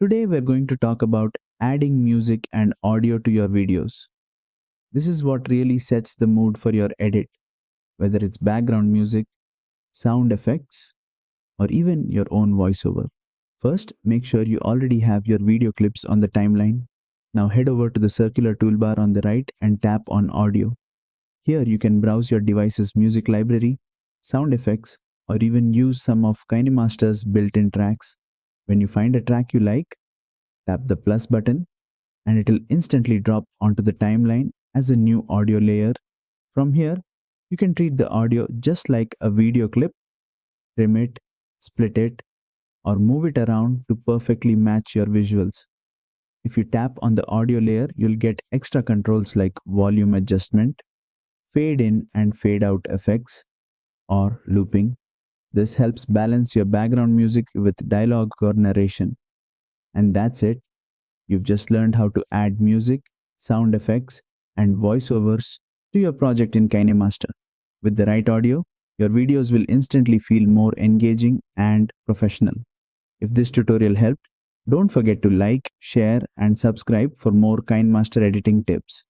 Today we're going to talk about adding music and audio to your videos. This is what really sets the mood for your edit, whether it's background music, sound effects, or even your own voiceover. First, make sure you already have your video clips on the timeline. Now head over to the circular toolbar on the right and tap on Audio. Here you can browse your device's music library, sound effects, or even use some of Kinemaster's built-in tracks. When you find a track you like, tap the plus button and it will instantly drop onto the timeline as a new audio layer. From here, you can treat the audio just like a video clip, trim it, split it, or move it around to perfectly match your visuals. If you tap on the audio layer, you'll get extra controls like volume adjustment, fade in and fade out effects, or looping. This helps balance your background music with dialogue or narration. And that's it. You've just learned how to add music, sound effects, and voiceovers to your project in KineMaster. With the right audio, your videos will instantly feel more engaging and professional. If this tutorial helped, don't forget to like, share, and subscribe for more KineMaster editing tips.